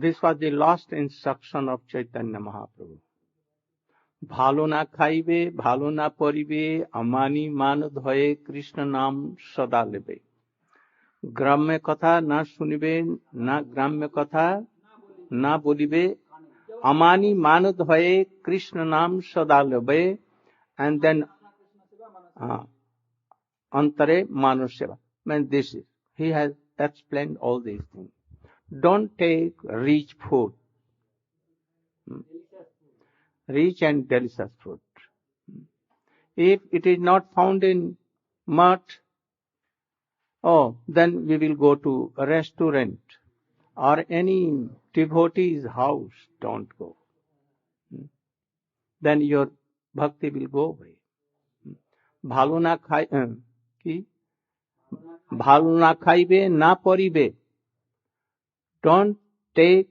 This was the last instruction of Chaitanya Mahaprabhu. ভালো না খাইবে, ভালো না পরিবে, আমানি মান ধয়ে কৃষ্ণ নাম সদা লেবে। গ্রাম্য কথা না শুনিবে, না গ্রাম্য কথা না বলিবে, আমানি মান ধয়ে কৃষ্ণ নাম সদা লেবে। And then antare mano seva. This is, he has explained all these things. Don't take rich food, rich and delicious food. If it is not found in mart, then we will go to a restaurant or any devotee's house. Don't go. Then your bhakti will go away. ভালো না খাই কি ভালো না খাইবে না পরিবে। Don't take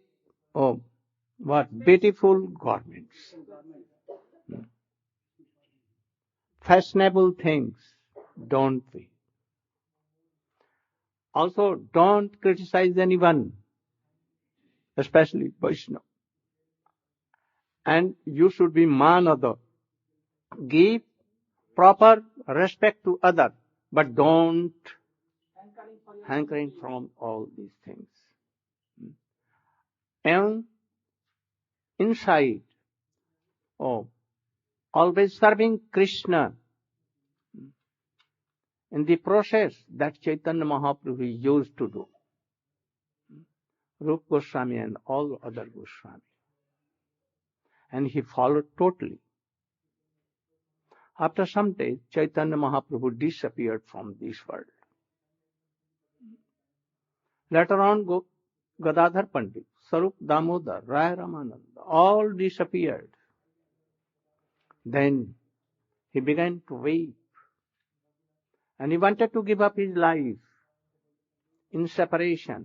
what beautiful garments, fashionable things. Don't be. Also, don't criticize anyone, especially Vaishnava. And you should be manada. Give proper respect to others, but don't hankering from all these things. And inside, always serving Krishna in the process that Chaitanya Mahaprabhu used to do. Rupa Goswami and all other Goswami. And he followed totally. After some days, Chaitanya Mahaprabhu disappeared from this world. Later on, Gadadhar Pandit, Sarup Damodar, Rai Ramananda, all disappeared. Then he began to weep. And he wanted to give up his life in separation.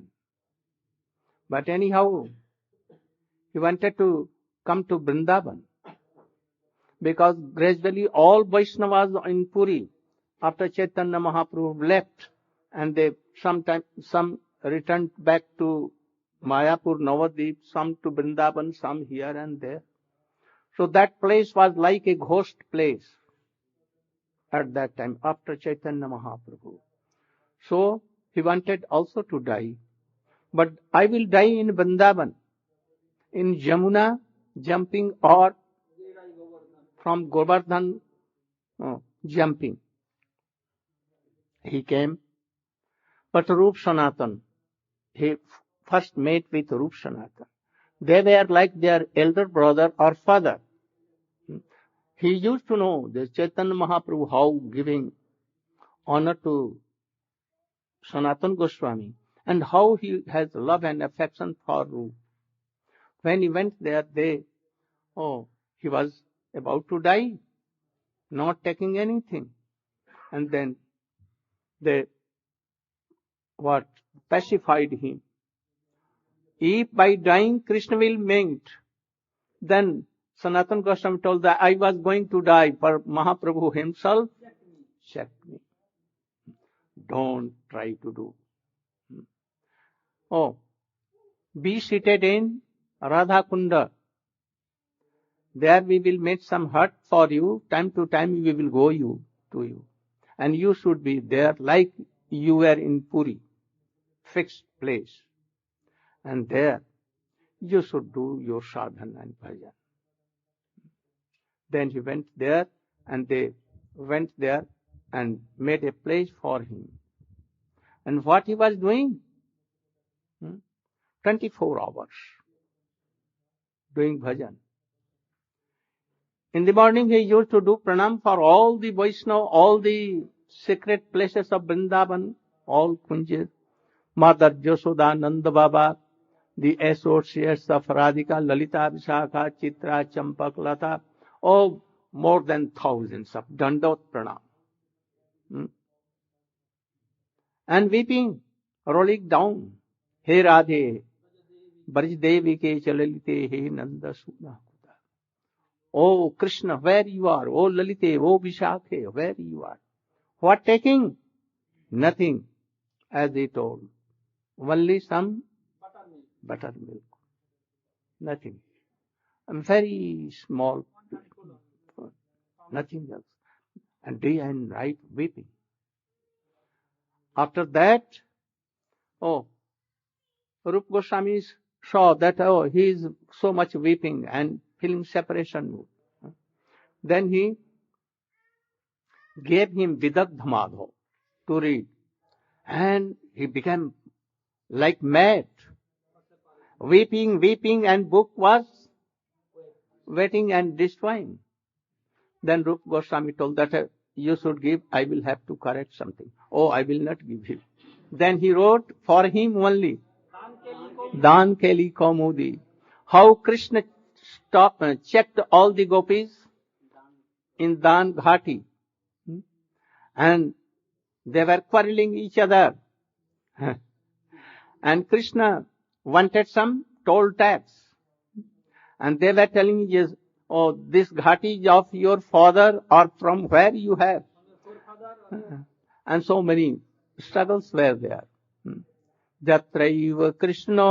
But anyhow, he wanted to come to Vrindavan. Because gradually all Vaishnavas in Puri, after Chaitanya Mahaprabhu left, and some returned back to Mayapur, Navadvip, some to Vrindavan, some here and there. So that place was like a ghost place at that time, after Chaitanya Mahaprabhu. So he wanted also to die. But I will die in Vrindavan, in Jamuna, jumping, or from Govardhan, jumping. He came. But Rup Sanatan, he first met with Rup Sanatan. They were like their elder brother or father. He used to know the Chaitanya Mahaprabhu how giving honor to Sanatana Goswami and how he has love and affection for Rup. When he went there, he was about to die, not taking anything. And then they pacified him. If by dying Krishna will melt, then Sanatana Goswami told that I was going to die, but Mahaprabhu himself checked me. Don't try to do. Be seated in Radha Kunda. There we will make some hut for you. Time to time we will go to you. And you should be there like you were in Puri. Fixed place. And there you should do your sadhana and bhajan. Then he went there, and they went there and made a place for him. And what he was doing? 24 hours doing bhajan. In the morning he used to do pranam for all the Vaishnava, all the secret places of Vrindavan, all Kunjas, Mother Yashoda, Nanda Baba, the associates of Radhika, Lalita, Vishakha, Chitra, Champak, Lata, more than thousands of Dandot pranam. And weeping, rolling down, He Radhe, Braj Devi ke chalalite, He Nanda Suna. Oh Krishna, where you are? Oh Lalite, oh Vishakhe, where you are? What taking? Nothing, as he told. Only some buttermilk. nothing. I'm very small, nothing else. And day and night weeping. After that, Rupa Goswami saw that, he is so much weeping and feeling separation mood. Then he gave him Vidagdha Madhav to read. And he became like mad, weeping, and book was wetting and destroying. Then Rupa Goswami told that you should give, I will have to correct something. I will not give him. Then he wrote for him only, Dan Keli Kaumudi, how Krishna checked all the gopis in Dan Ghati. And they were quarreling each other. And Krishna wanted some toll tax. And they were telling, yes, this ghati is of your father or from where you have. And so many struggles were there. Jatraiva Krishna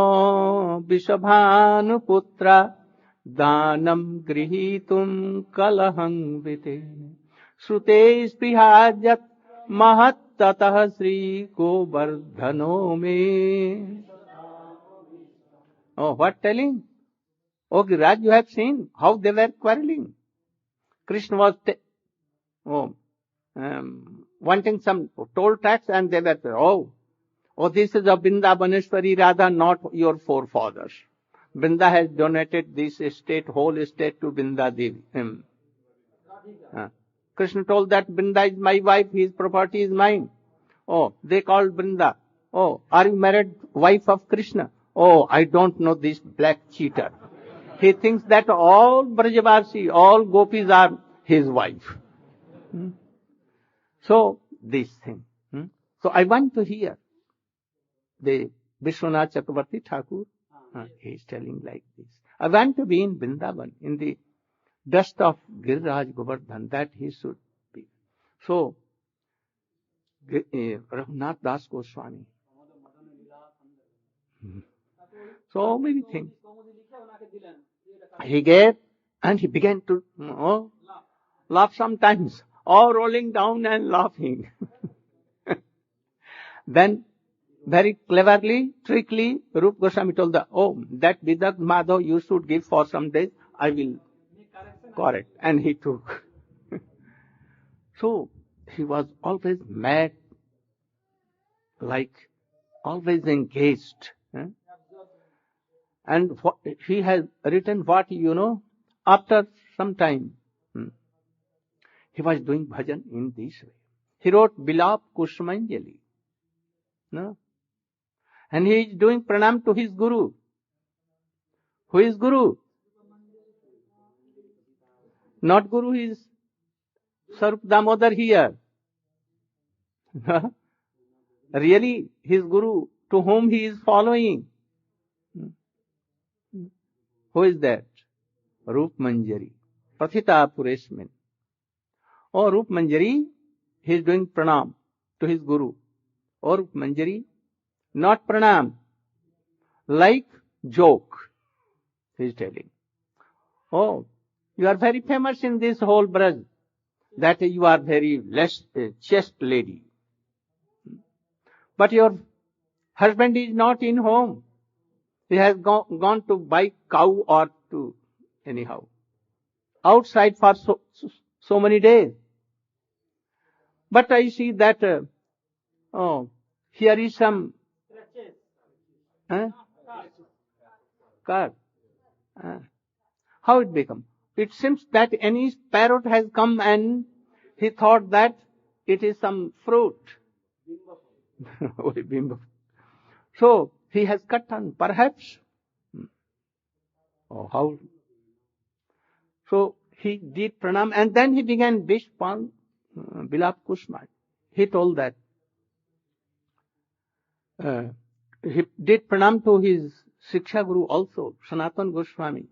Vishabhanu Putra Danam Grihitum Kalahang Vite Srute Sprihajat Mahat Tatah Sri Govardhano Me. What telling? Giraj, you have seen how they were quarreling. Krishna was wanting some toll tax, and they were, this is a Vrindavaneshwari Radha, not your forefathers. Vrinda has donated this estate, whole estate to Vrinda Devi. Krishna told that Vrinda is my wife, his property is mine. They called Vrinda. Are you married wife of Krishna? I don't know this black cheater. He thinks that all Brajavasi, all gopis are his wife. So, this thing. So, I want to hear the Vishwanath Chakravarti Thakur. He is telling like this. I want to be in Vrindavan, in the dust of Giriraj Govardhan, that he should be. So, Raghunath Dasa Gosvami. So many things. He gave, and he began to laugh sometimes, all rolling down and laughing. Then, very cleverly, trickily, Rupa Goswami told that Vidagdha Madhav you should give for some days, I will correct. And he took. So, he was always mad, like always engaged. And he has written what, after some time, he was doing bhajan in this way. He wrote Bilap Kushmanjali. No? And he is doing pranam to his guru. Who is guru? Not guru, he is Sarup Damodar here. Really, his guru, to whom he is following. Who is that? Rup Manjari. Pathita Pureshmin. Rup Manjari, he is doing pranam to his guru. Rup Manjari, not pranam, like joke, he is telling. You are very famous in this whole Braj, that you are very chaste lady. But your husband is not in home. He has gone to buy cow or to anyhow outside for so many days. But I see that here is some card. How it become? It seems that any parrot has come and he thought that it is some fruit. So he has cut on, perhaps. How? So he did pranam, and then he began Vishpan Bilap Kushma. He told that he did pranam to his Shiksha Guru also, Sanatana Goswami.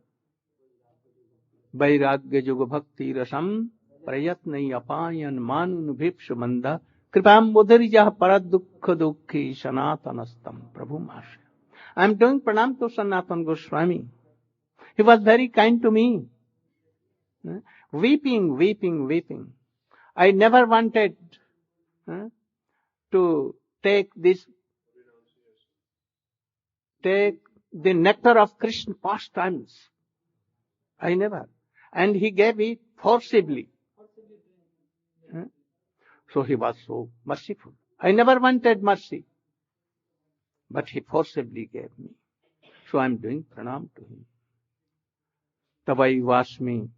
Vairagya Yoga Bhakti Rasam Prayatnai Apayan Manun Vipsha Manda Kripam Bodharijah Paradukha Dukhi Sanatanastam Prabhu Masha. I am doing pranam to Sanatana Goswami. He was very kind to me. Weeping, weeping, weeping. I never wanted to take the nectar of Krishna pastimes. I never. And he gave it forcibly. So he was so merciful. I never wanted mercy. But he forcibly gave me. So I am doing pranam to him. Tavai vasmi,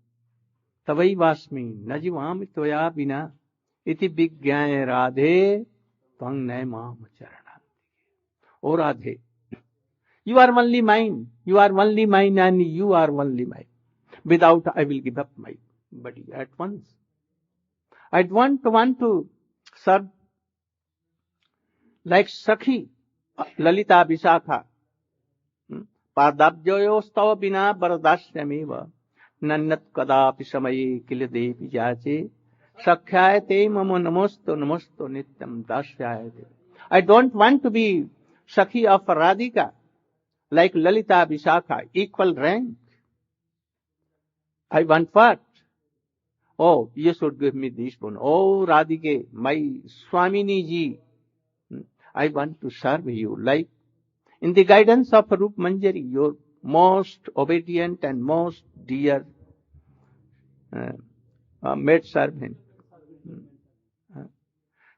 najivam toya bina, iti vigyaya radhe, tvang naimam charanam. O Radhe, you are only mine. You are only mine and you are only mine. Without I will give up my body at once. I don't want to serve like Sakhi, Lalita Vishakha. Padabjoyostav bina baradashyameva nannat kadapi samaye kila devi jache sakhyayate mamo namosto nityam dasyayate. I don't want to be Sakhi of Radhika like Lalita Vishakha, equal rank. I want what? Oh, you should give me this one. Oh, Radhike, my Swamini ji, I want to serve you like in the guidance of Rup Manjari, your most obedient and most dear maid servant.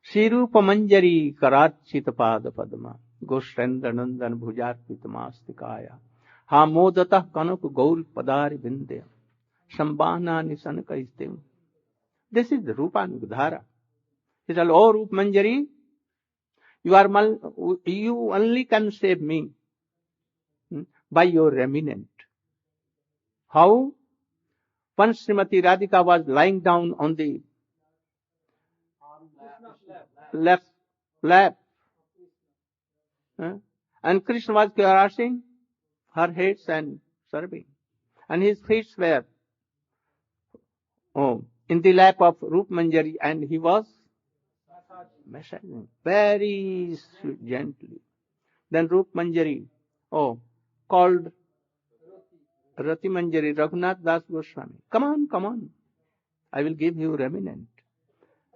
Sri Rupa Manjari Karachita Pada Padma Goshrendra Nandan Bhujarpita Mastikaya Ha Modata Kanak Gaur Padari Vindya Sambhana Nisanaka Istim. This is the Rupa Nugdhara. He said, oh Rup Manjari, you only can save me by your remnant. How? Once Srimati Radhika was lying down on the left lap, and Krishna was caressing her head and serving, and his feet were in the lap of Rup Manjari, and he was massaging very gently. Then Rup Manjari, called Rati Manjari, Raghunatha Dasa Gosvami, come on, I will give you remnant.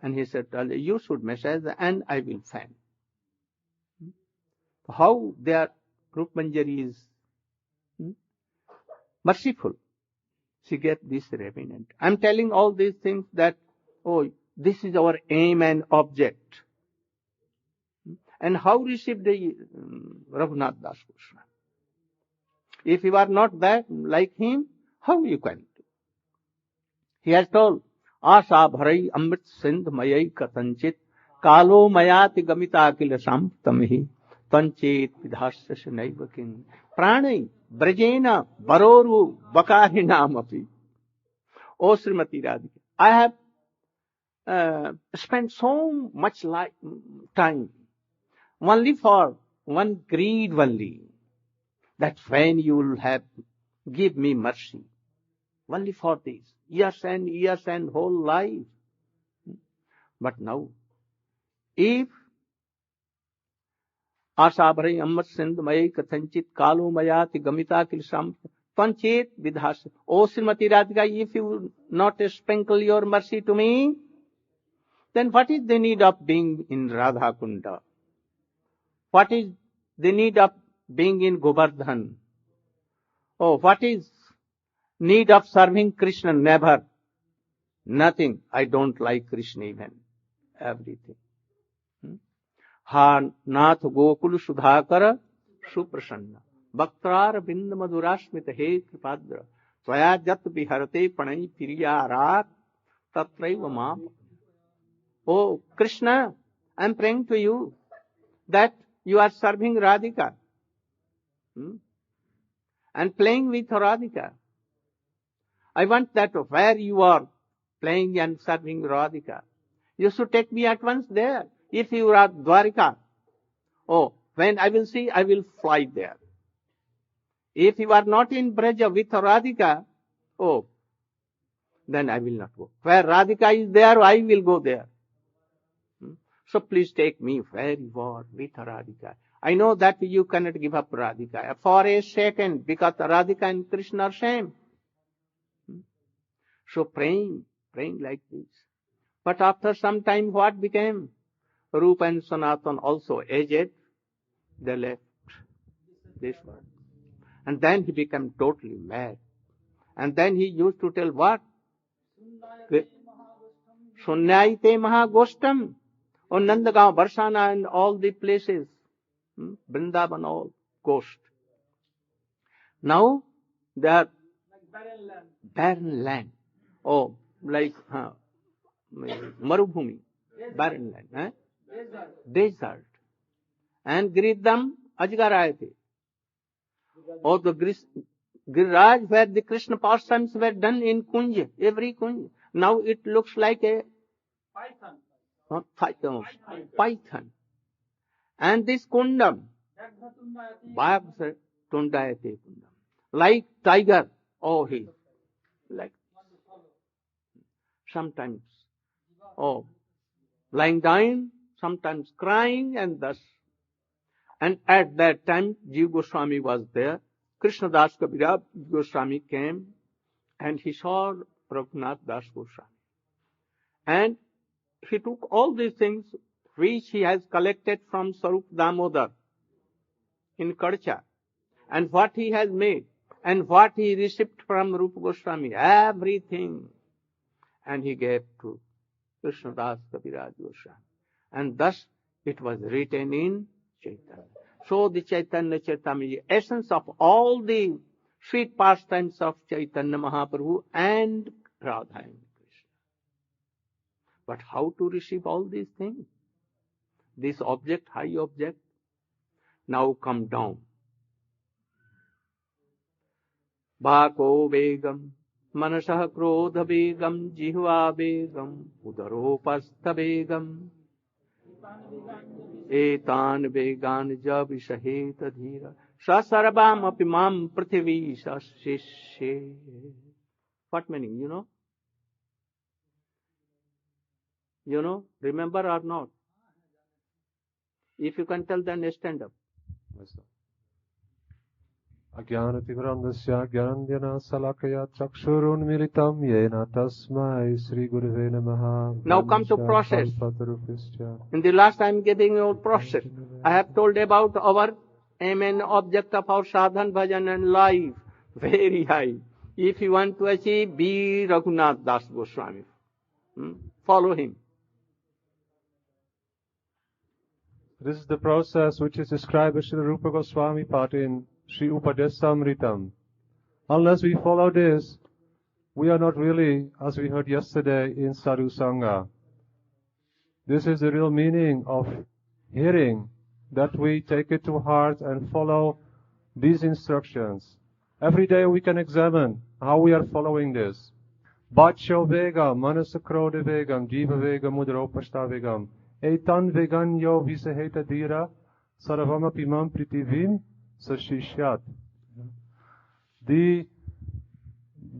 And he said, you should massage and I will fan. How their Rup Manjari is merciful. She gave this remnant. I am telling all these things that, this is our aim and object. And how received the Raghunatha Dasa Gosvami? If you are not that like him, how you can do? He has told, Asa bharai amrit sindh mayai katanchit kalo mayati gamita akila samtamihi tanchit vidhasya sunaiva king pranai brajena baroru bakarinam api. O Srimati Radhika, I have spent so much time only for one greed only, that when you will have give me mercy, only for this, years and whole life. But now, if Asabhari Ammat Sindh Mayai Kathanchit Kalo Mayati Gamita Kilsam Panchet Vidhas, O Srimati Radhika, if you will not sprinkle your mercy to me, then what is the need of being in Radha Kunda? What is the need of being in Govardhan? What is need of serving Krishna? Never. Nothing. I don't like Krishna even. Everything. Ha Nath Gokul Sudhakara Suprasanna Bhaktrar Binda Madhurasmita He Kripadra Tvaya Jat Viharate Panai Piriya Rat Tatraiva Mam. Oh Krishna, I am praying to you that you are serving Radhika and playing with Radhika. I want that where you are playing and serving Radhika, you should take me at once there. If you are at Dwarika, when I will see, I will fly there. If you are not in Braja with Radhika, then I will not go. Where Radhika is there, I will go there. So please take me where you are with Radhika. I know that you cannot give up Radhika for a second, because Radhika and Krishna are same. So praying like this. But after some time, what became? Rupa and Sanatan also aged, they left this world. And then he became totally mad. And then he used to tell what? Sunyayate Mahagostam. On Nandagaon, Barsana and all the places. Vrindavan, all ghost. Now they are barren land. Oh, like Marubhumi, barren land. Desert. And Giridam Ajgarayate. Or the Giriraj, where the Krishna pastimes were done in Kunj, every Kunj. Now it looks like a python. And this Kundam, Bhagavata Tundayate Kundam, like tiger. Oh, he, like sometimes, lying down, sometimes crying, and thus. And at that time, Jiva Goswami was there. Krishna Das Kaviraj Goswami came, and he saw Raghunatha Dasa Gosvami. And he took all these things which he has collected from Swarup Damodar in Kadcha, and what he has made, and what he received from Rupa Goswami, everything. And he gave to Krishna Das Kaviraj Goswami. And thus it was written in Chaitanya. So the Chaitanya Charitamrita, essence of all the sweet pastimes of Chaitanya Mahaprabhu and Radha and Krishna. But how to receive all these things? This object, high object, now come down. Bhako Vegam, Manasah Krodha Vegam, Jihva Vegam, Udaropastha Vegam. Etan vegan jab shaheta dhira sasarvam apimam prithvi sashishe. What meaning? You know? You know? Remember or not? If you can tell, then stand up. Ajnanatigrandasya jnanandjana salakaya chakshurunmilitam yena tasmai Sri Gurave Namaha. Now come to process. In the last I am giving you a process. I have told about our aim and object of our sadhan, bhajan and life. Very high. If you want to achieve, be Raghunatha Dasa Gosvami. Follow him. This is the process which is described by Srila Rupa Goswami part in Sri Upadesamritam. Unless we follow this, we are not really, as we heard yesterday, in Sadhu Sangha. This is the real meaning of hearing, that we take it to heart and follow these instructions. Every day we can examine how we are following this. Bhacho vegam, manasakrodha vegam, jiva vegam, mudropashta vegam, etan veganyo visaheta dhira, sarvamapimam pritivim, sashishyat. The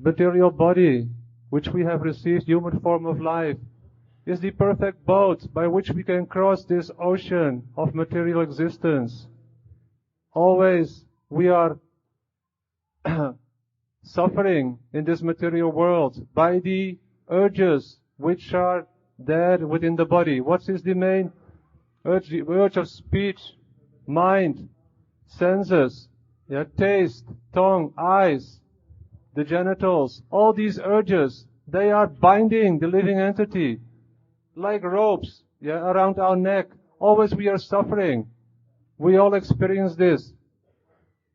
material body which we have received, human form of life, is the perfect boat by which we can cross this ocean of material existence. Always we are suffering in this material world by the urges which are there within the body. What is the main urge? The urge of speech, mind, senses, taste, tongue, eyes, the genitals. All these urges, they are binding the living entity like ropes around our neck. Always we are suffering. We all experience this,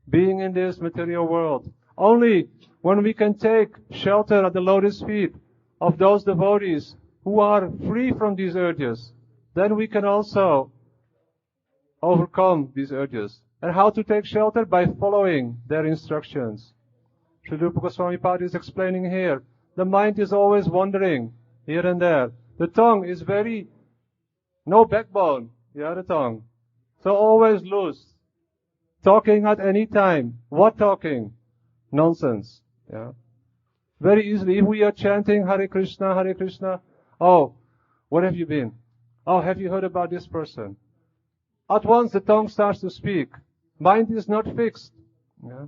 being in this material world. Only when we can take shelter at the lotus feet of those devotees who are free from these urges, then we can also overcome these urges. And how to take shelter? By following their instructions. Srila Rupa Goswami Pad is explaining here. The mind is always wandering here and there. The tongue is no backbone. The tongue. So always loose. Talking at any time. What talking? Nonsense. Very easily. If we are chanting Hare Krishna, Hare Krishna. Oh, where have you been? Oh, have you heard about this person? at once the tongue starts to speak. Mind is not fixed. Yeah.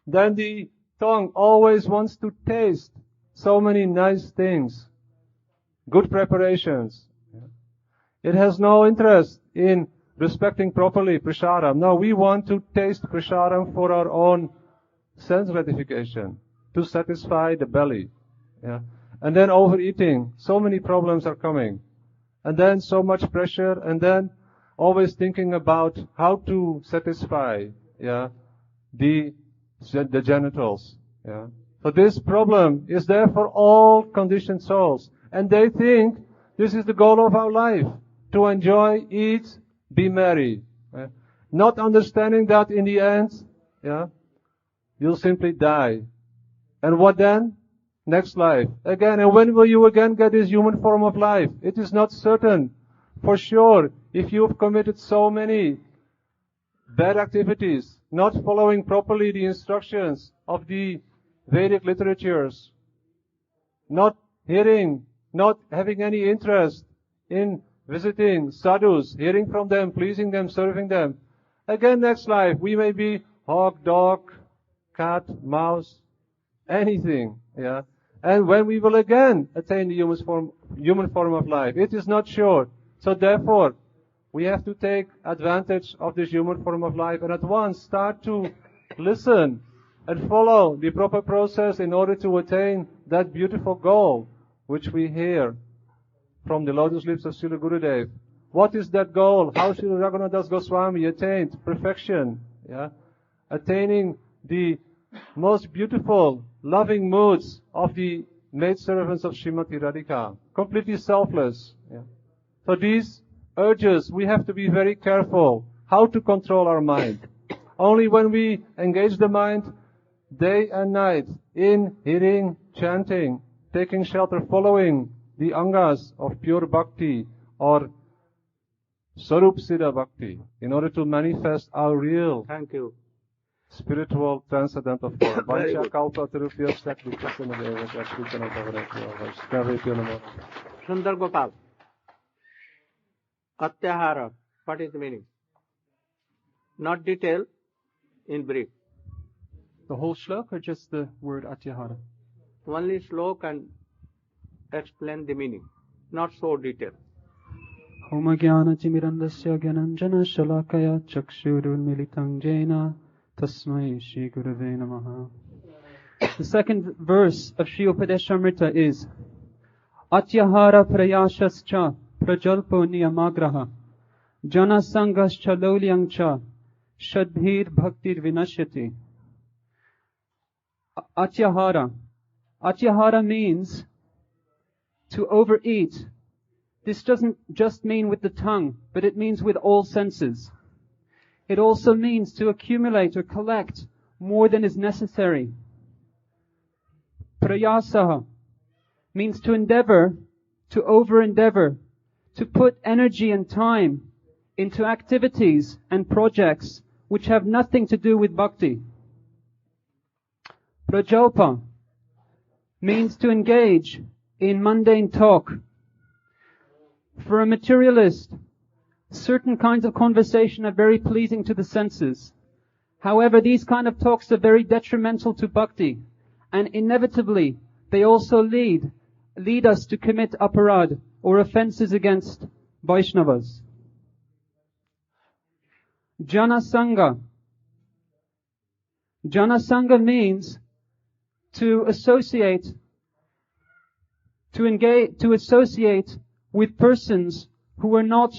Then the tongue always wants to taste so many nice things, good preparations. Yeah. It has no interest in respecting properly prasadam. No, we want to taste prasadam for our own sense gratification, to satisfy the belly. Yeah. And then overeating, so many problems are coming. And then so much pressure, and then always thinking about how to satisfy, the genitals. Yeah. So this problem is there for all conditioned souls. And they think this is the goal of our life, to enjoy, eat, be merry. Yeah. Not understanding that in the end, you'll simply die. And what then? Next life. Again, and when will you again get this human form of life? It is not certain. For sure, if you have committed so many bad activities, not following properly the instructions of the Vedic literatures, not hearing, not having any interest in visiting sadhus, hearing from them, pleasing them, serving them. Again, next life, we may be hog, dog, cat, mouse, anything. Yeah. And when we will again attain the human form of life, it is not sure. So therefore, we have to take advantage of this human form of life and at once start to listen and follow the proper process in order to attain that beautiful goal which we hear from the lotus lips of Srila Gurudev. What is that goal? How Srila Raghunatha Dasa Gosvami attained perfection, attaining the most beautiful, loving moods of the maidservants of Srimati Radhika, completely selfless. Yeah. So these urges, we have to be very careful how to control our mind. Only when we engage the mind day and night in hearing, chanting, taking shelter, following the angas of pure bhakti or Sarup Siddha Bhakti, in order to manifest our real spiritual transcendental form. Very good. Sundar Gopal. Atyahara. What is the meaning? Not detail, in brief. The whole shlok or just the word atyahara? Only slok and explain the meaning. Not so detailed. Homa jnana timirandasya gyananjana shalakaya chakshurunmilitam jena tasmai shri gurave namaha. The second verse of Shri Upadeshamrita is Atyahara prayashascha prajalpo niyamagraha jana sangascha lolyangcha shadbhir bhaktir vinashyati. Atyahara. Atyahara means to overeat. This doesn't just mean with the tongue, but it means with all senses. It also means to accumulate or collect more than is necessary. Prayasaha means to endeavor, to over-endeavor, to put energy and time into activities and projects which have nothing to do with bhakti. Prajalpa means to engage in mundane talk. For a materialist, certain kinds of conversation are very pleasing to the senses. However, these kind of talks are very detrimental to bhakti, and inevitably they also lead us to commit aparad or offenses against Vaishnavas. Janasanga. Janasanga means to associate, to engage, to associate with persons who are not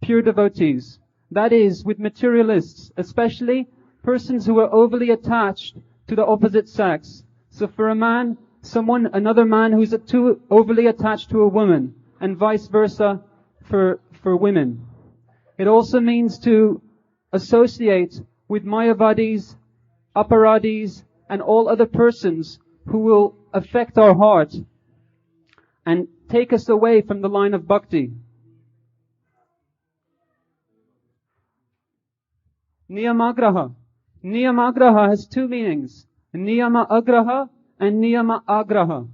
pure devotees. That is, with materialists, especially persons who are overly attached to the opposite sex. So for a man, another man who's too overly attached to a woman, and vice versa for women. It also means to associate with Mayavadis, Aparadis, and all other persons who will affect our heart and take us away from the line of bhakti. Niyamagraha. Niyamagraha has two meanings. Niyama agraha and niyama agraha.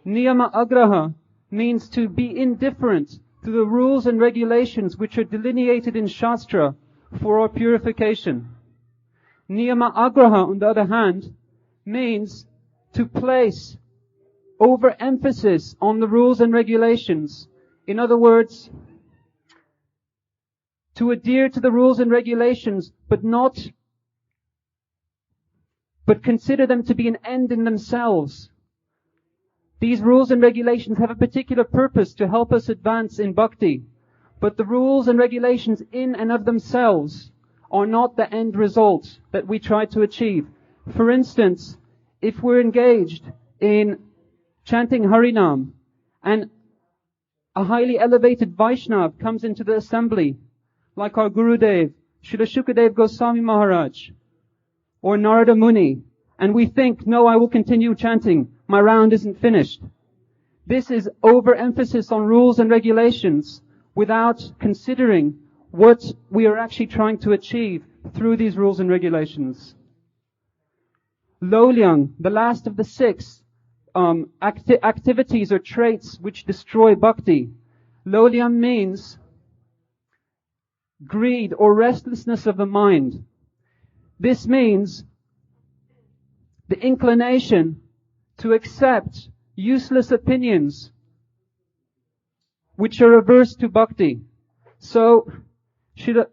Niyama agraha means to be indifferent to the rules and regulations which are delineated in Shastra for our purification. Niyama agraha, on the other hand, means to place overemphasis on the rules and regulations. In other words, to adhere to the rules and regulations, but consider them to be an end in themselves. These rules and regulations have a particular purpose to help us advance in bhakti, but the rules and regulations in and of themselves are not the end result that we try to achieve. For instance, if we're engaged in chanting Harinam and a highly elevated Vaishnav comes into the assembly, like our Gurudev, Srila Shukadev Goswami Maharaj, or Narada Muni, and we think, no, I will continue chanting, my round isn't finished. This is overemphasis on rules and regulations without considering what we are actually trying to achieve through these rules and regulations. Lolyang, the last of the 6 activities or traits which destroy bhakti. Lolyang means greed or restlessness of the mind. This means the inclination to accept useless opinions which are averse to bhakti. So, Srila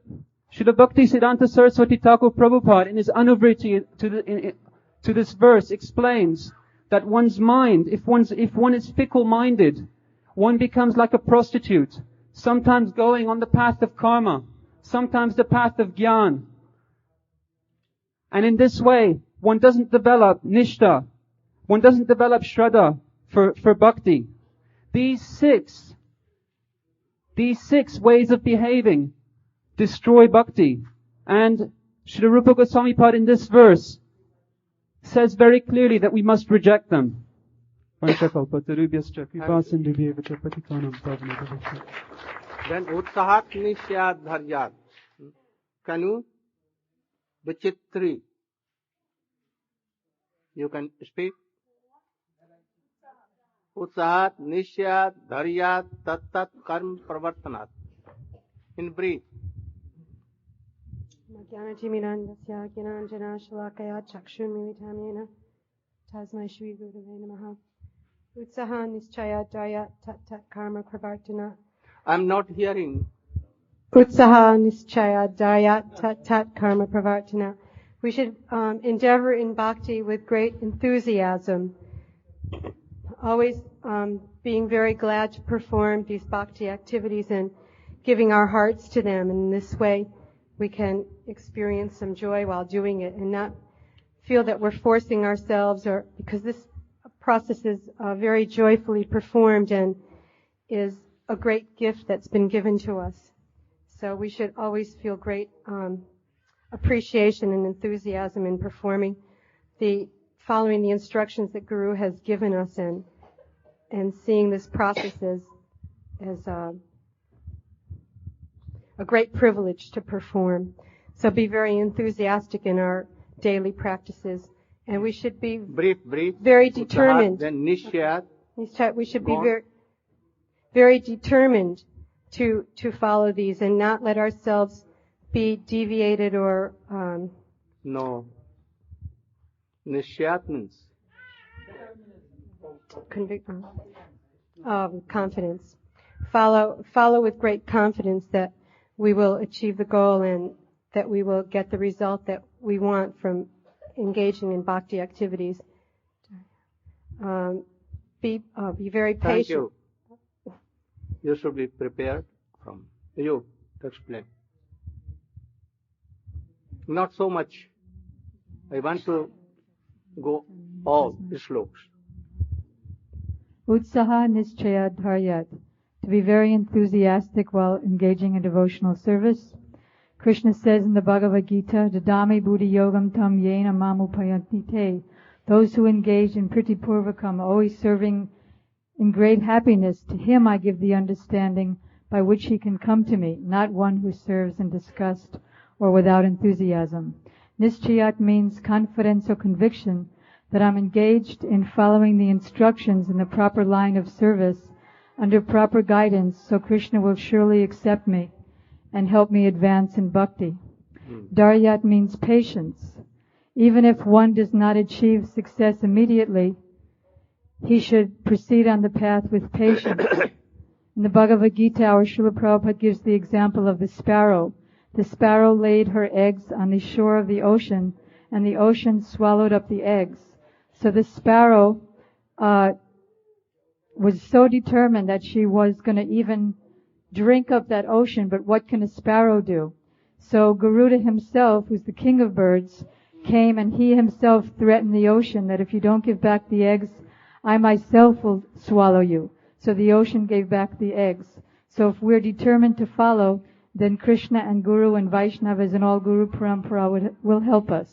Bhakti Siddhanta Saraswati Thakur Prabhupada in his Anuvriti to this verse explains that one's mind, if one is fickle-minded, one becomes like a prostitute, sometimes going on the path of karma, sometimes the path of jnana. And in this way, one doesn't develop nishtha, one doesn't develop shraddha for bhakti. These six ways of behaving destroy bhakti. And Srila Rupa Goswami Pad in this verse says very clearly that we must reject them. Then utsahat nishyad dharyat. Can you? Vichitri. You can speak. Utsahat nishyad dharyat tattat karm pravartanat. In brief. Jnanatimirandasya Gyananjana Shalakaya Chakshunmilitamyena Tasmai Shri Gurave Namaha Utsaha Nischaya Dharya Tat Tat Karma Pravartana. I'm not hearing. Utsaha Nischaya Dharya Tat Tat Karma Pravartana. We should endeavor in bhakti with great enthusiasm, always being very glad to perform these bhakti activities and giving our hearts to them. And in this way, we can experience some joy while doing it and not feel that we're forcing ourselves, or because this process is very joyfully performed and is a great gift that's been given to us. So we should always feel great appreciation and enthusiasm in performing following the instructions that Guru has given us, and seeing this process as a great privilege to perform. So be very enthusiastic in our daily practices, and we should be very determined. Then nishyat. We should be very determined to follow these and not let ourselves be deviated or No. Nishyat means confidence. Follow with great confidence that we will achieve the goal and that we will get the result that we want from engaging in bhakti activities. Be very patient. Thank you. You should be prepared from you to explain. Not so much. I want to go all sloks. Utsaha nischaya dharyat. To be very enthusiastic while engaging in devotional service. Krishna says in the Bhagavad Gita, Dadami buddhi yogam tam yena mamupayanti te. Those who engage in priti purvakam, always serving in great happiness, to him I give the understanding by which he can come to me, not one who serves in disgust or without enthusiasm. Nischayat means confidence or conviction that I'm engaged in following the instructions in the proper line of service under proper guidance, so Krishna will surely accept me and help me advance in bhakti. Dharyat means patience. Even if one does not achieve success immediately, he should proceed on the path with patience. In the Bhagavad Gita, our Srila Prabhupada gives the example of the sparrow. The sparrow laid her eggs on the shore of the ocean, and the ocean swallowed up the eggs. So the sparrow was so determined that she was going to even drink up that ocean, but what can a sparrow do? So Garuda himself, who's the king of birds, came and he himself threatened the ocean that if you don't give back the eggs, I myself will swallow you. So the ocean gave back the eggs. So if we're determined to follow, then Krishna and Guru and Vaishnavas and all Guru Parampara will help us.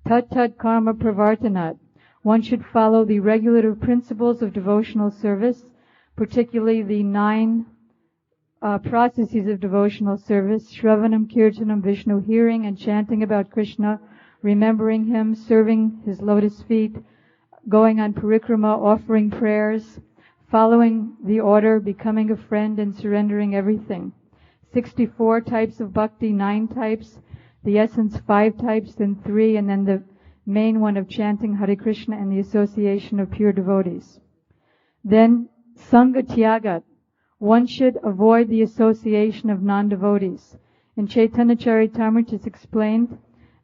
Tat tat karma pravartanat. One should follow the regulative principles of devotional service, particularly the 9 processes of devotional service: Shravanam, Kirtanam, Vishnu, hearing and chanting about Krishna, remembering Him, serving His lotus feet, going on parikrama, offering prayers, following the order, becoming a friend, and surrendering everything. 64 types of bhakti, 9 types, the essence 5 types, then 3, and then the main one of chanting Hare Krishna and the association of pure devotees. Then Sangha Tyagat. One should avoid the association of non-devotees. In Chaitanya Charitamrita it's explained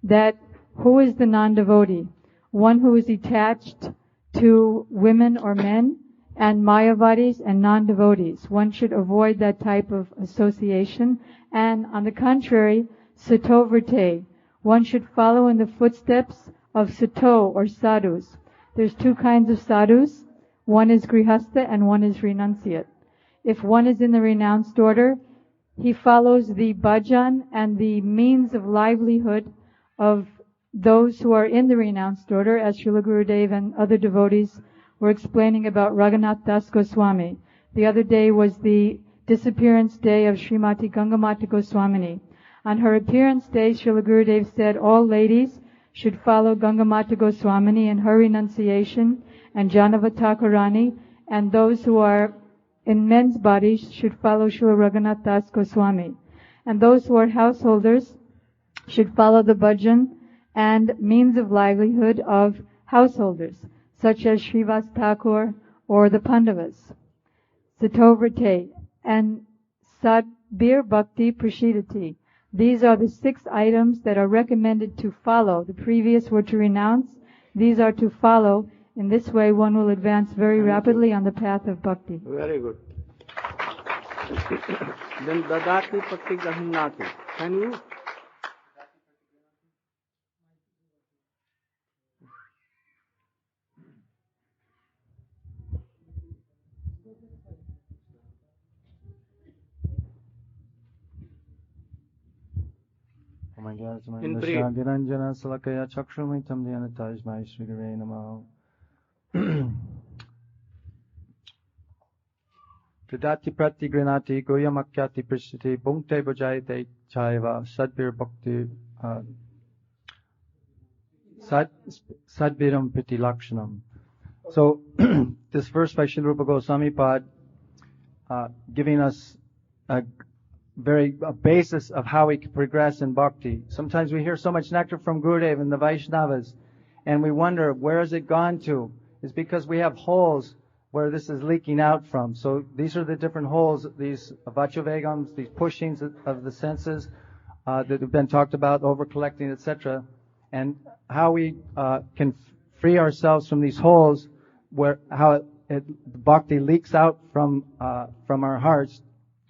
that who is the non-devotee? One who is attached to women or men, and Mayavadis and non-devotees. One should avoid that type of association. And on the contrary, Satovrte. One should follow in the footsteps of Sato or sadhus. There's 2 kinds of sadhus. One is grihastha and one is renunciate. If one is in the renounced order, he follows the bhajan and the means of livelihood of those who are in the renounced order, as Srila Gurudev and other devotees were explaining about Raghunatha Dasa Gosvami. The other day was the disappearance day of Srimati Gangamata Goswamini. On her appearance day, Srila Gurudev said all ladies should follow Gangamata Goswamini in her renunciation, and Janava Thakurani, and those who are in men's bodies should follow Srila Raghunatha Dasa Goswami. And those who are householders should follow the bhajan and means of livelihood of householders, such as Srivas Thakur or the Pandavas. Satovrate and Sadbir Bhakti Prashidati. These are the 6 items that are recommended to follow. The previous were to renounce. These are to follow. In this way, one will advance very rapidly on the path of bhakti. Very good. Then Dadati Patti Gahinati. Can you? In brief. Niranjana Salakaya Chakshumitam Dhyanatājmai Shri Gurave Namo. Pradati Prati Grinati Goyamakyati Prishiti Bhunkte Bhajayate Chaiva Sadbir Bhakti Sadbiram Priti Lakshanam. So, this verse by Srila Rupa Goswami Pad giving us a basis of how we can progress in bhakti. Sometimes we hear so much nectar from Gurudev and the Vaishnavas, and we wonder, where has it gone to? It's because we have holes where this is leaking out from. So these are the different holes, these vachuvegams, these pushings of the senses that have been talked about, over-collecting, etc. And how we can free ourselves from these holes, where how bhakti leaks out from our hearts,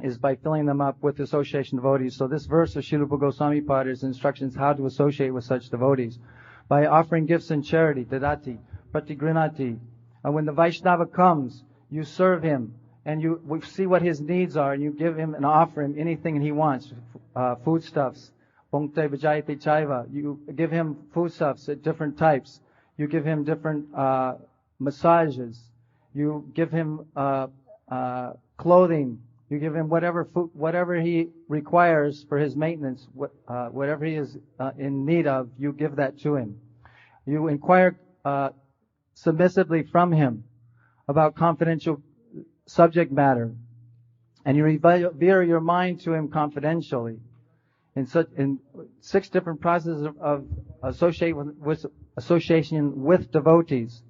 is by filling them up with association devotees. So this verse of Srila Rupa Goswami Pad is instructions how to associate with such devotees. By offering gifts in charity, dadati, pratigrinati. And when the Vaishnava comes, you serve him, and you see what his needs are, and you give him and offer him anything he wants, foodstuffs. Bhunkte vajayate chaiva. You give him foodstuffs at different types. You give him different massages. You give him clothing. You give him whatever food, whatever he requires for his maintenance, whatever he is in need of, you give that to him. You inquire submissively from him about confidential subject matter, and you revere your mind to him confidentially. In 6 different processes of association with devotees.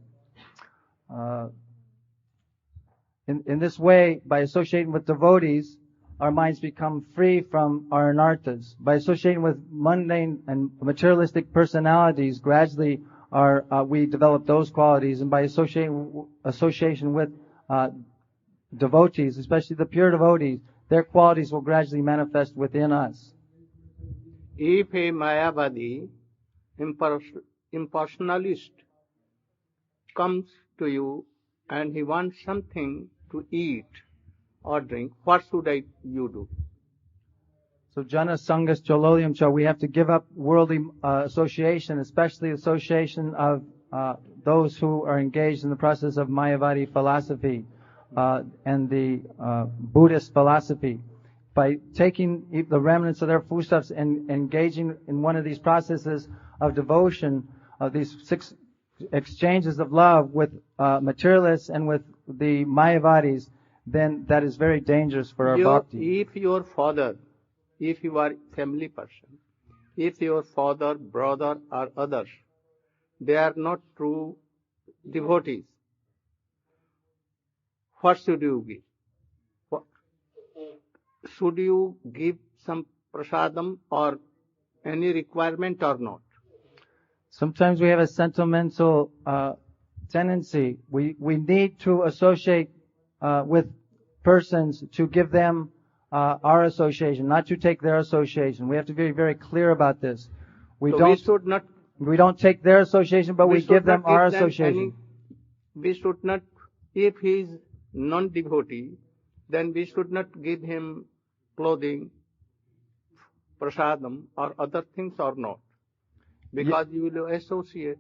In this way, by associating with devotees, our minds become free from our anarthas. By associating with mundane and materialistic personalities, gradually we develop those qualities, and by association with devotees, especially the pure devotees, their qualities will gradually manifest within us. If a Mayavadi impersonalist comes to you and he wants something to eat or drink, what should you do? So jana sangas chololium cha, we have to give up worldly association, especially association of those who are engaged in the process of Mayavadi philosophy and the Buddhist philosophy. By taking the remnants of their foodstuffs and engaging in one of these processes of devotion, of these 6 exchanges of love with materialists and with the Mayavadis, then that is very dangerous for our bhakti. If your father, if you are family person, if your father, brother or others, they are not true devotees, what should you give? Should you give some prasadam or any requirement or not? Sometimes we have a sentimental tendency. We need to associate with persons to give them our association, not to take their association. We have to be very clear about this. We don't take their association, but we give them our association. We should not, if he is non-devotee, then we should not give him clothing, prasadam or other things or not. Because you will associate.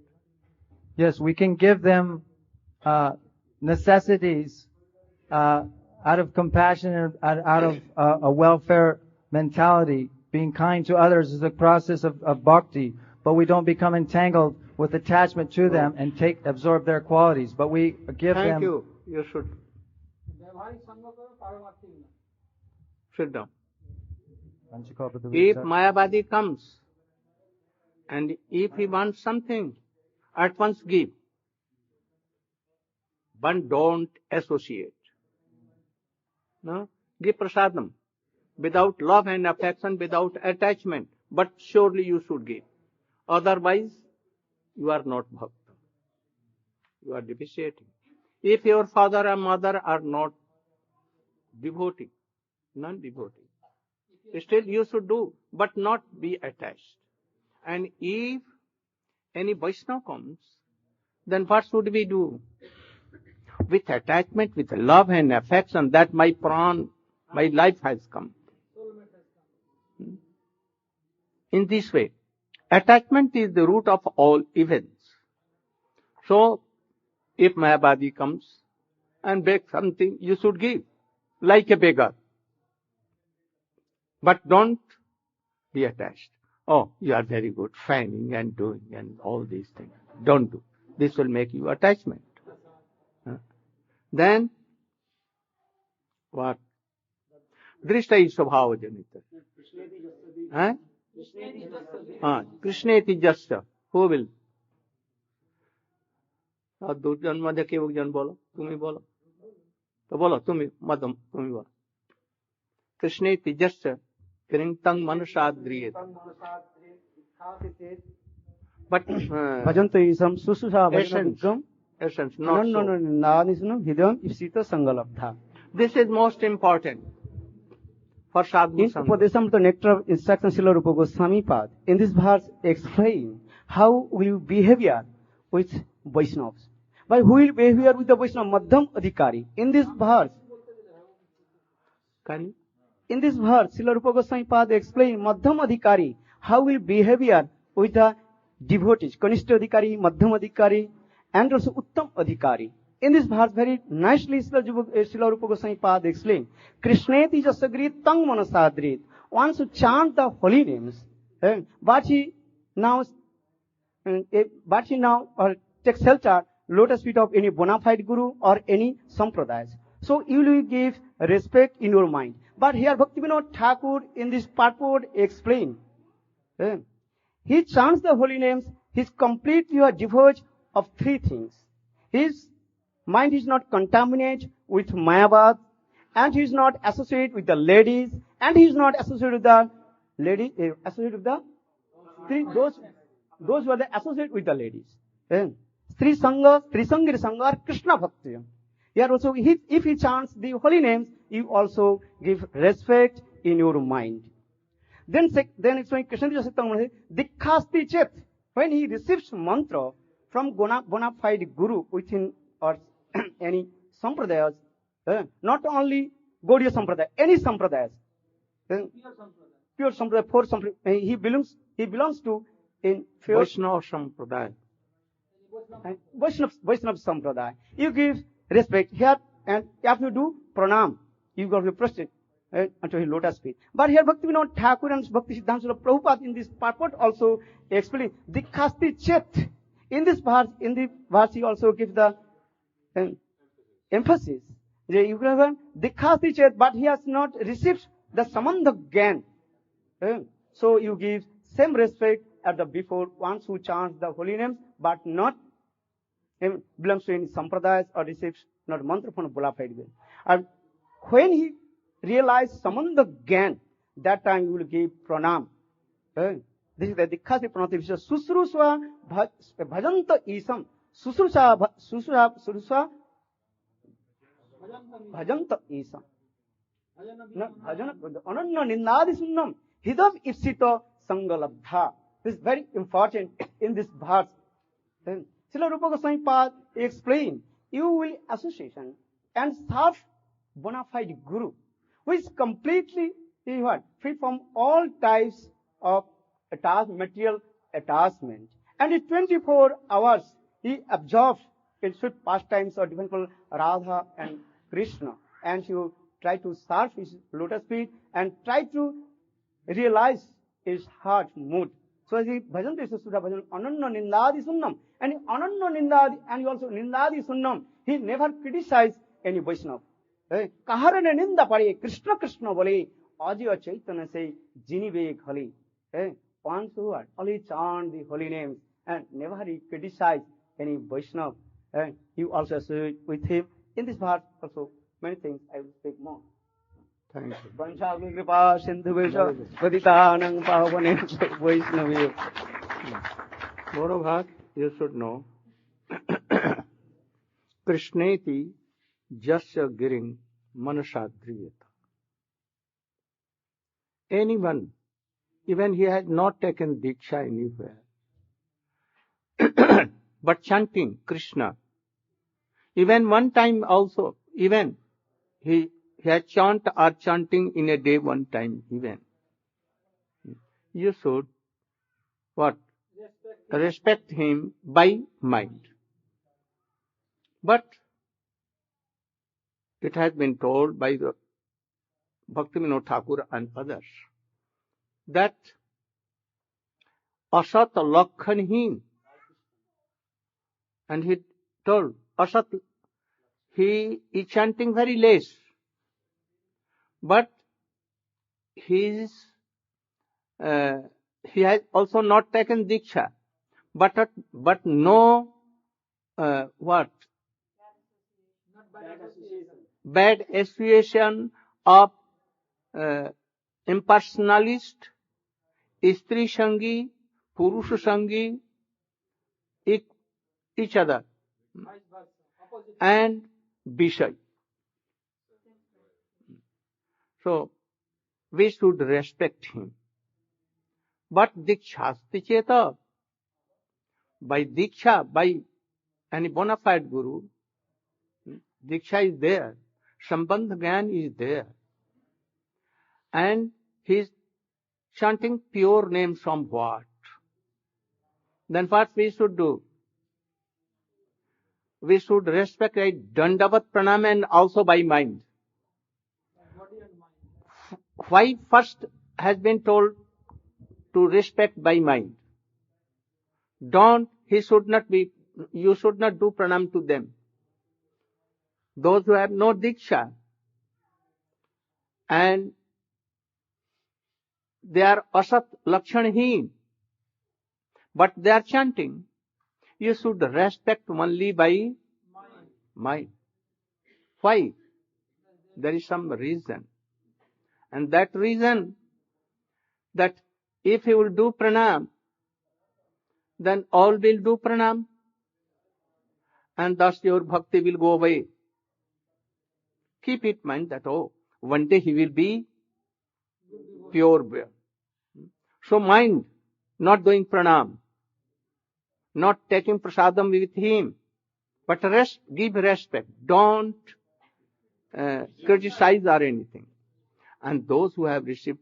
Yes, we can give them necessities out of compassion and out of a welfare mentality. Being kind to others is a process of bhakti, but we don't become entangled with attachment to them and absorb their qualities. But we give them. Thank you. You should sit down. If Mayavadi comes and if he wants something, at once give. But don't associate. No? Give prasadam without love and affection, without attachment. But surely you should give. Otherwise, you are not bhakta. You are depreciating. If your father and mother are not devotee, non-devotee, still you should do, but not be attached. And if any Vaishnava comes, then what should we do? With attachment, with love and affection, that my life has come. In this way, attachment is the root of all events. So, if Mayavadi comes and begs something, you should give, like a beggar. But don't be attached. Oh, you are very good, fanning and doing and all these things. Don't do. This will make you attachment. Then, what? Drishta is svabhava janita. Krishneti jasya. Who will? दो जन मध्य के एक जन बोलो, तुम ही बोलो, तो बोलो तुम ही मध्यम तुम ही बोलो. कृष्णे तिजस्य कृंतंग मनुषाद्रियेत. But भजन्तो ईशम सुसुषा भजनम essence, not so. नानिसुनो हृदयम ईप्सितो संगलब्धा. This is most important for sadhu In sangha. Upadesam to Nectar of Instruction Srila Rupa Goswami Pad, in this verse explain how will behavior with Vaishnavas. By who will behavior with the Vaishnava? Madhyam Adhikari. In this verse, Srila Rupa Goswami Pad explain Madhyam Adhikari, how will behavior with the devotees, Kanishta Adhikari, Madhyam Adhikari, and also Uttam Adhikari. In this verse, very nicely Srila Rupa Goswami Pad explain, Krishneti jasagrit tang manasadrit. One should chant the holy names, but he now takes shelter lotus feet of any bona fide guru or any sampradayas. So you will give respect in your mind. But here Bhaktivinoda Thakur in this purport explain. He chants the holy names, he's completely devoid of three things. His mind is not contaminated with Mayavad, and he is not associated with the ladies, and he is not associated with the lady, associated with the those who are the associated with the ladies. Sri Sangha, Sangha or Krishna Bhakti. Here also, if he chants the holy names, you also give respect in your mind. Then it's when Krishna says, Dikhasti Chet, when he receives mantra from bona fide guru within or any sampradayas, not only Gaudiya Sampradaya, any sampradayas, pure sampradaya, four sampradaya, he belongs to in pure Vaishnava Sampradaya. Vaishnava Sampradaya. You give respect here, and if you do pranam, you got to prostrate unto his lotus feet. But here Bhaktivinoda Thakur and Bhakti Siddhanta Srila Prabhupada in this purport also explain Dikhasti Chet. In this verse, he also gives the emphasis. You can have Dikhasti Chet, but he has not received the Samandha Gyan. So you give same respect as the before ones who chants the holy names, but not belongs to any sampradayas or receives not mantra from a bona fide way. And when he realizes Samandha Gyan, that time you will give pranam. This is the Dikhasti pronunciation. Susrusva bhajanta isam. Susrusva bhajanta isam. Ananya nindadi sunnam. Hidam ipsita sangalabdha. This is very important in this verse. Srila Rupa Goswami Pad explain, you will association and serve bona fide guru, who is completely free from all types of material attachment. And in 24 hours, he absorbs in sweet pastimes or different called Radha and Krishna. And he will try to serve his lotus feet and try to realize his heart mood. So he bhajan is Sudha bhajan ananya nindadi sunnam. And ananya nindadi, and he also nindadi sunnam. He never criticized any Vaishnava. Kaharana ninda pare Krishna Krishna bole Ajiya Chaitanya say Jinive Khali. Ones who are only chant the holy names and never he criticized any Vaishnava. He also associate with him. In this part also many things I will speak more. Thank you. Vanshagni kripa sindhu vesha vaditanang pavane Vaishnavi. Gaurabhat, you should know, Krishneti jasya giring manasadriyata. Anyone, even he has not taken Diksha anywhere, but chanting Krishna, even one time also, even he has chanting in a day one time even. You should, what? Respect him by mind. But it has been told by the Bhaktivinoda Thakur and others that Asat Lakhanhin, and he told Asat, he is chanting very less, but he has also not taken Diksha, but no what? Bad association of impersonalist, Istri Sangi, Purusha Sangi, each other, and Vishay. So, we should respect him. But Dikshasti Cheta, by Diksha, by any bona fide guru, Diksha is there, Sambandha Gyan is there, and he is chanting pure names from what? Then what we should do? We should respect a Dandavat Pranam and also by mind. Why first has been told to respect by mind? You should not do pranam to them. those who have no Diksha, and they are Asat Lakshanheen, but they are chanting, you should respect only by mind. Why? There is some reason. And that reason, that if you will do pranam, then all will do pranam, and thus your bhakti will go away. Keep it in mind that, one day he will be pure bear. So mind, not doing pranam, not taking prasadam with him, but give respect. Don't criticize or anything. And those who have received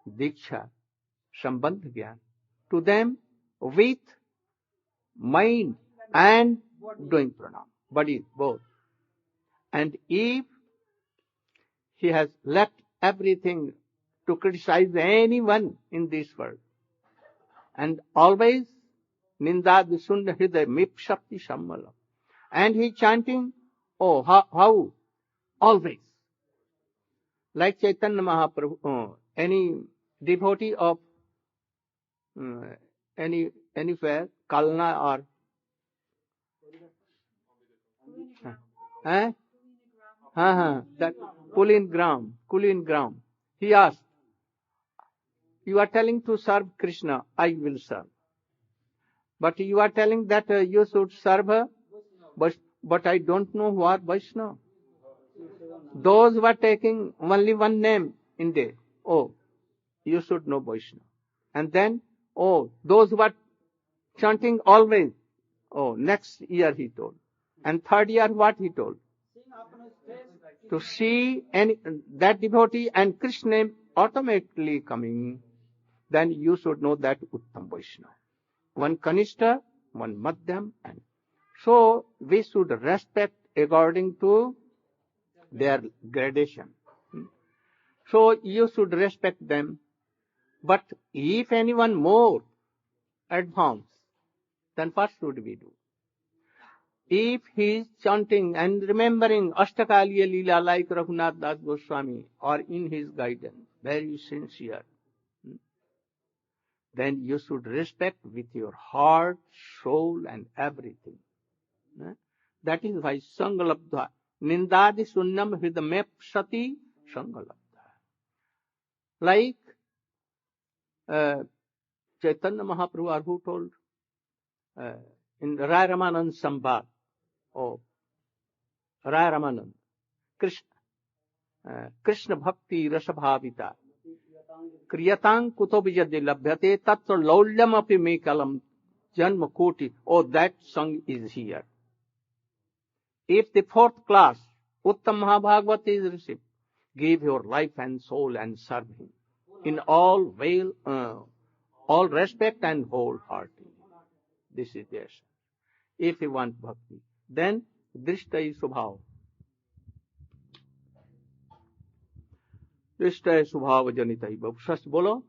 Diksha, Sambandh Gyan, to them with mind and doing pranam, body both. And if he has left everything to criticize anyone in this world, and always Ninda Visunda Hriday Mipshakti Shammala, and he chanting, how? Always. Like Chaitanya Mahaprabhu, any devotee of anywhere, Kalna or that Kulin Gram. He asked, you are telling to serve Krishna, I will serve. But you are telling that you should serve her, but I don't know who are Vaishnava. Those who are taking only one name in day, you should know Vaishnava. And then, those who are chanting always, next year he told. And third year what he told? To see that devotee and Krishna name automatically coming, then you should know that Uttam Vaishnava. One Kanishta, one Madhyam, and so we should respect according to their gradation. So you should respect them. But if anyone more advanced, then what should we do? If he is chanting and remembering Ashtakaliya Leela like Raghunatha Dasa Gosvami, or in his guidance, very sincere, then you should respect with your heart, soul, and everything. That is why Sangalabdha, Nindadi Sunnam Hridamep Sati Sangalabdha. Like Chaitanya Mahaprabhu, who told in Rai Ramanand Sambhad, Rai Ramanand, Krishna Bhakti Rasabhavita, Kriyatang Kuto Vijade Labhyate Tatra Laulyam Api Mekalam Janma Koti. That song is here. If the fourth class, Uttam Mahabhagavat is received, give your life and soul and serve him in all respect and wholeheartedly. This is the essence. If you want bhakti, then Drishtai Subhav. Drishtai Subhav Janitai Bhav. Shast bolo.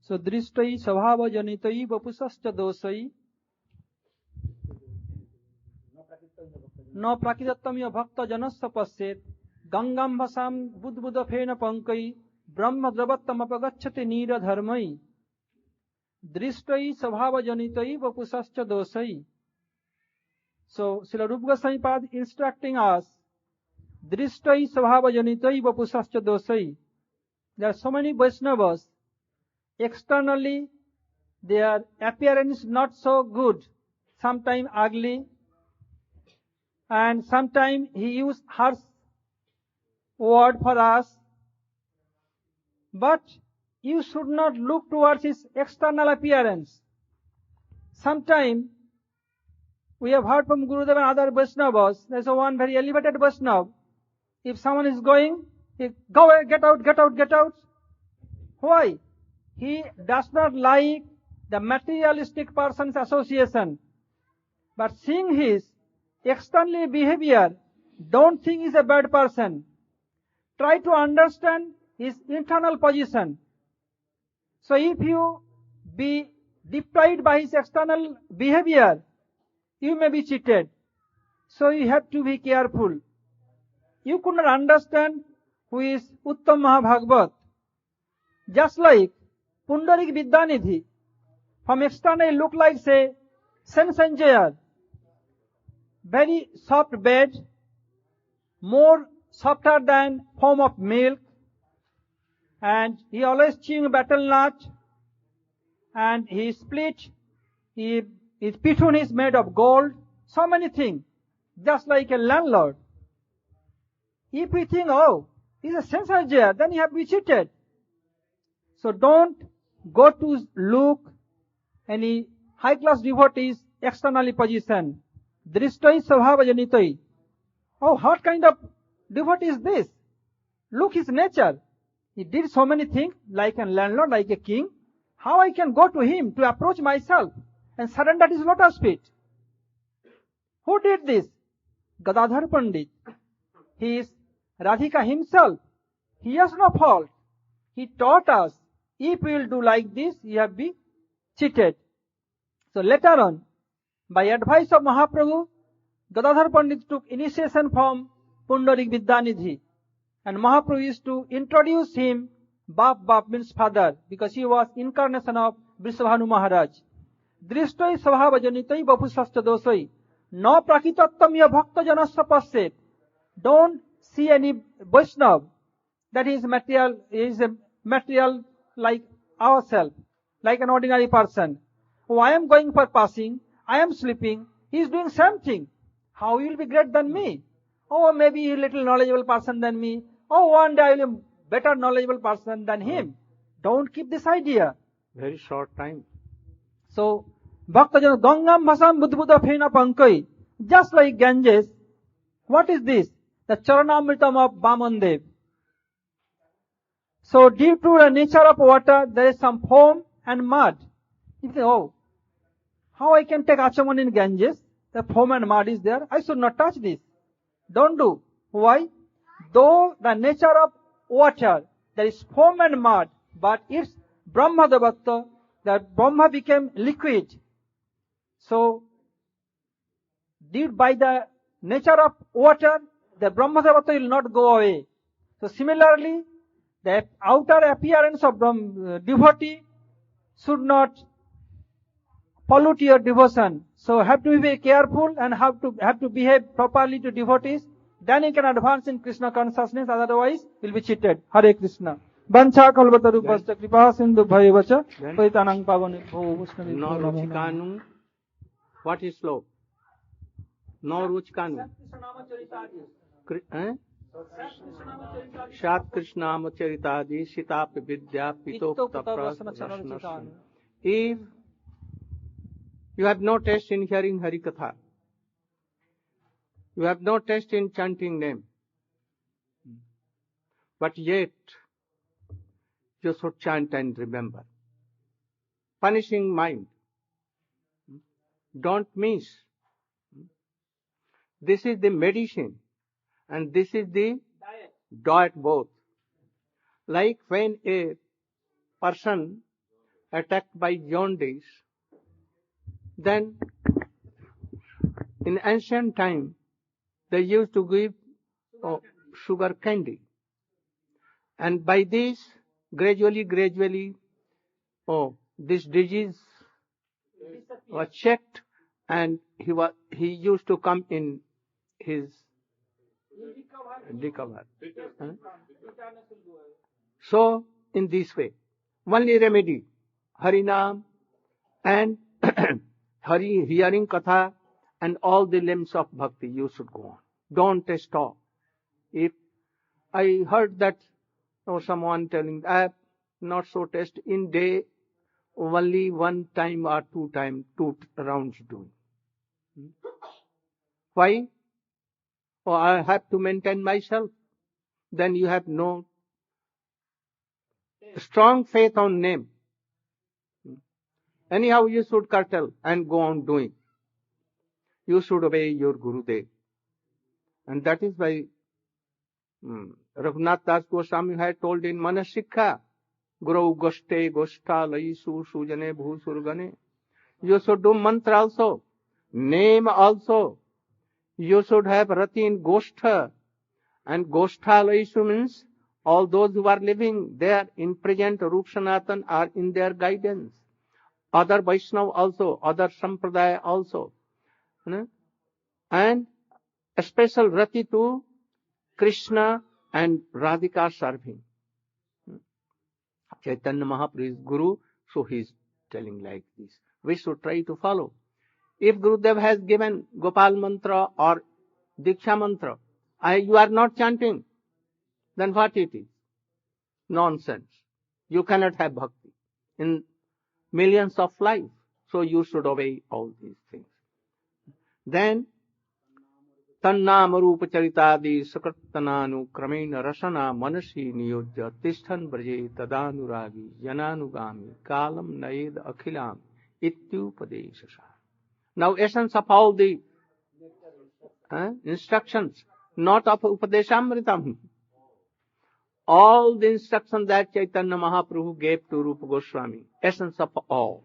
So Drishtai Svabhava Janitai Vapusascha Dosai No Prakritattamya Bhakta Janasya Pasyet Gangam Vasam Budbuddha Phena Pankai Brahma Dravattam Apagachati Nira Dharmai Drishtai Svabhava Janitai Vapusascha Dosai. So Srila Rupa Goswami Pad instructing us, Drishtai Svabhava Janitai Vapusascha Dosai. There are so many Vaishnavas, externally their appearance not so good, sometimes ugly, and sometimes he used harsh word for us. But you should not look towards his external appearance. Sometimes we have heard from Gurudev and other Vaishnavas, there's one very elevated Vaishnava. If someone is going, he go away, get out, get out, get out. Why? He does not like the materialistic person's association. But seeing his external behavior, don't think he's a bad person. Try to understand his internal position. So if you be deprived by his external behavior, you may be cheated. So you have to be careful. You could not understand who is Uttam Mahabhagavat. Just like Pundarik Vidyanidhi, from external it look like say sense enjoyer, very soft bed, more softer than foam of milk, and he always chewing betel nut, and his pithun is made of gold, so many things, just like a landlord. If we think, oh, he's a sense enjoyer, then you have to be cheated. So don't go to look any high class devotees externally positioned. Drishtoi svabhajanitoi. Oh, what kind of devotee is this? Look his nature. He did so many things, like a landlord, like a king. How I can go to him to approach myself and surrender his lotus feet? Who did this? Gadadhar Pandit. He is Radhika himself. He has no fault. He taught us, if we will do like this, you have been cheated. So later on, by advice of Mahaprabhu, Gadadhar Pandit took initiation from Pundarik Vidyanidhi. And Mahaprabhu used to introduce him, Bap means father, because he was incarnation of Vrishabhanu Maharaj. Drishtoi svabhajanitoi bapusascha dosoi. No prakitattamya bhakta janasya passet. Don't see any Vaishnav that is material like ourselves, like an ordinary person. Oh, I am going for passing, I am sleeping, he is doing something. How he will be greater than me? Oh, maybe he is a little knowledgeable person than me. Oh, one day I will be a better knowledgeable person than him. Don't keep this idea. Very short time. So, Bhaktajana Gangam Bhasam Buddha Phena Pankai. Just like Ganges, what is this? The Charanamritam of Bamandev. So, due to the nature of water, there is some foam and mud. You say, oh, how I can take Achaman in Ganges? The foam and mud is there. I should not touch this. Don't do. Why? Though the nature of water, there is foam and mud, but it's Brahma Davatta, that Brahma became liquid. So, due by the nature of water, the Brahma Davatta will not go away. So similarly, the outer appearance of devotee should not pollute your devotion. So have to be very careful and have to behave properly to devotees. Then you can advance in Krishna consciousness, otherwise you will be cheated. Hare Krishna. Vancha kalvatarupascha kripa sindhu bhayavacha paitanang pavane bho Vaishnavi. No ruchikanu. What is slow? No ruchikanu. Shat Krishnama Charitadi Sitap Vidya Pitokta Prasnasana. If you have no taste in hearing Harikatha, you have no taste in chanting name, but yet you should chant and remember. Punishing mind. Don't miss. This is the medicine and this is the diet both. Like when a person attacked by jaundice, then in ancient time they used to give sugar candy, and by this gradually this disease was checked and he used to come in his recover. So in this way, only remedy, Harinam and hearing Katha and all the limbs of bhakti, you should go on. Don't stop. If I heard that someone telling, I have not so test in day, only one time or two rounds doing. Why? Oh, I have to maintain myself. Then you have no strong faith on name. Anyhow, you should curtail and go on doing. You should obey your Gurudev. And that is why Raghunatha Dasa Gosvami had told in Manasikha, Guru Goshte Goshtalaysu Sujane Bhusurgane. You should do mantra also, name also. You should have rati in Goshtha. And Goshthalaysu means all those who are living there in present Rup Sanatan are in their guidance. Other Vaishnava also, other Sampradaya also. And a special rati to Krishna and Radhika serving. Chaitanya Mahaprabhu is Guru, so he is telling like this. We should try to follow. If Gurudev has given Gopal mantra or Diksha mantra, you are not chanting, then what it is? Nonsense. You cannot have bhakti in millions of lives. So you should obey all these things. Then, Tannam Rupa Charitadi Sakrattananu Kramena Rasana Manasi Niyojya Tishtan Braje Tadanuragi Yananugami Kalam Naed Akhilam Ityupadeshasa. Now, essence of all the instructions, not of Upadeshamritam. All the instructions that Chaitanya Mahaprabhu gave to Rupa Goswami, essence of all,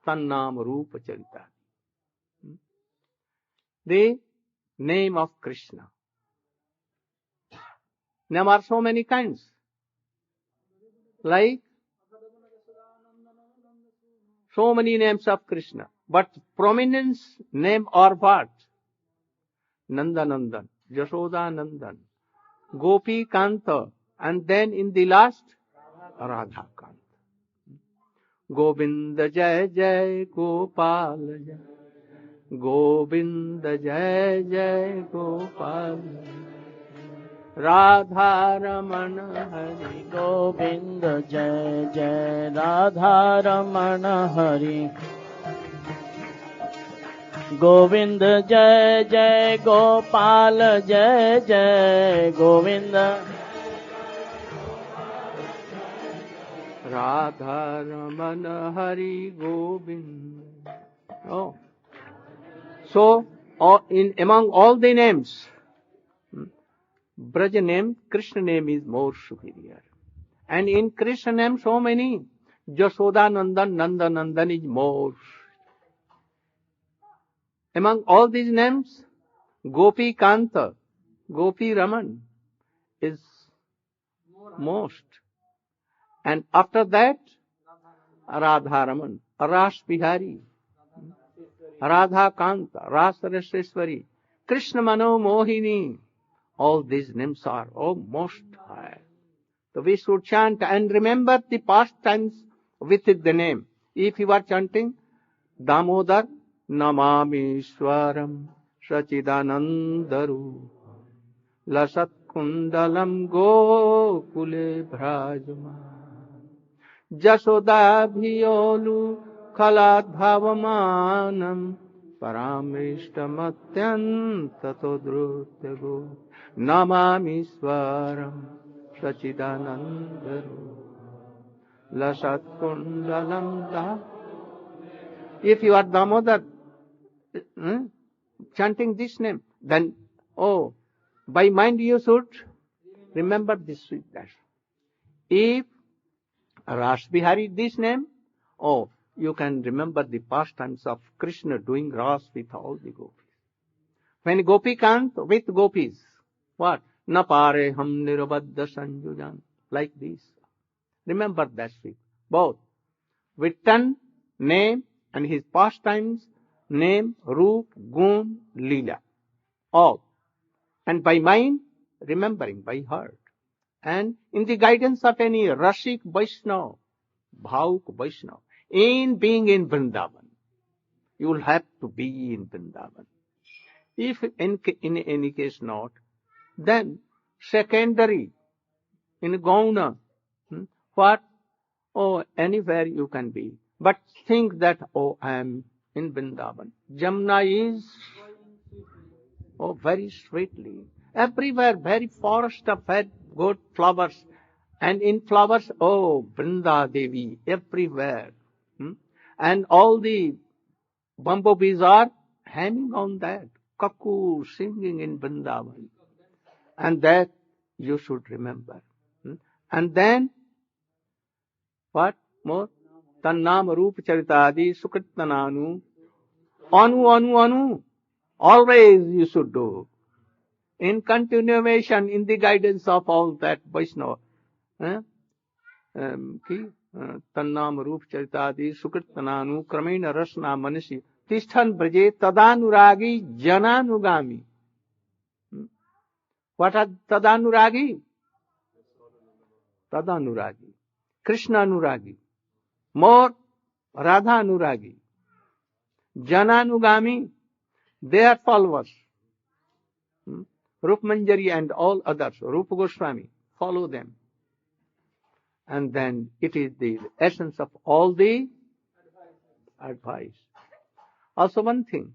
Tannam Rupa Charita. The name of Krishna. There are so many kinds. Like, so many names of Krishna. But prominence name or what? Nandanandan, Yashoda Nandan, Gopi Kanta, and then in the last, Radha Kanta. Govinda Jai Jai Gopal Jai. Govinda Jai Jai Gopal Radha Ramana Hari. Govinda Jai Jai Radha Ramana Hari. Govinda Jai Jai Gopal Jai Jai Govinda. Radha Ramana Hari Govinda. Oh. So, among all the names, Braja name, Krishna name is more superior. And in Krishna name, so many. Jashoda Nandan, Nanda Nandan is more. Among all these names, Gopi Kanta, Gopi Raman is most. And after that, Radha Raman, Ras Bihari, Radha Kanta, Ras Raseshwari, Krishna Mano Mohini. All these names are most high. So we should chant and remember the past times with the name. If you are chanting Damodar, Namami Swaram Sachidanandaru Lasat Kundalam Gokule Bhrajama Jasoda Bhiyolu Khalat Bhavamanam Paramishtamatyantatodrutyago Namami Swaram Sachidanandaru Lasat Kundalam Da. If you are Damodar chanting this name, then by mind you should remember this sweet dash. If Ras Bihari this name, you can remember the pastimes of Krishna doing Ras with all the gopis. When Gopi Kant with gopis, what? Napare ham nirabadda sanjujan. Like this. Remember that sweet. Both. Written name and his pastimes, name, Roop, Gun, Leela. All. And by mind, remembering by heart. And in the guidance of any Rashik Vaishnava, Bhauk Vaishnava, in being in Vrindavan, you will have to be in Vrindavan. If in any case not, then secondary, in Gauna, what? Anywhere you can be. But think that, I am in Vrindavan. Jamna is, very sweetly. Everywhere, very forest of very good flowers. And in flowers, Vrinda Devi, everywhere. And all the bumblebees are hanging on that. Cuckoo singing in Vrindavan. And that you should remember. And then, What more? Tannam Rupa Charitadi Sukritananu. Anu. Always you should do. In continuation, in the guidance of all that Vaishnava. Tannam Rupa Charitadi Sukritananu Kramena Rasna Manasi Tisthan Braje Tadanuragi Jananugami. What are Tadanuragi? Tadanuragi. Krishna Anuragi. More Radha Anuragi. Jananugami. They are followers. Rup Manjari and all others. Rupa Goswami. Follow them. And then it is the essence of all the advice. Also one thing.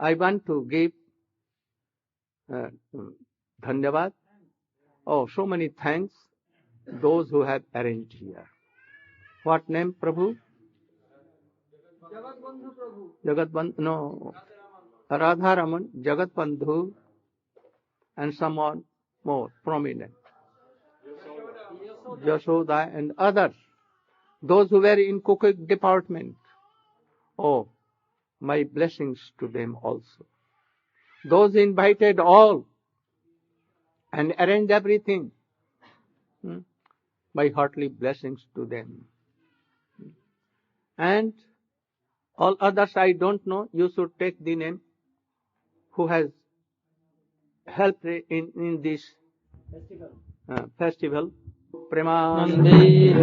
I want to give Dhanyavad. Oh, so many thanks. Those who have arranged here. What name, Prabhu? Jagat no. Radha Raman, Jagat Bandhu, and someone more prominent. Yashoda and others. Those who were in cooking department. Oh, my blessings to them also. Those invited all and arranged everything. My heartily blessings to them. And all others I don't know. You should take the name who has helped in this festival. Premanande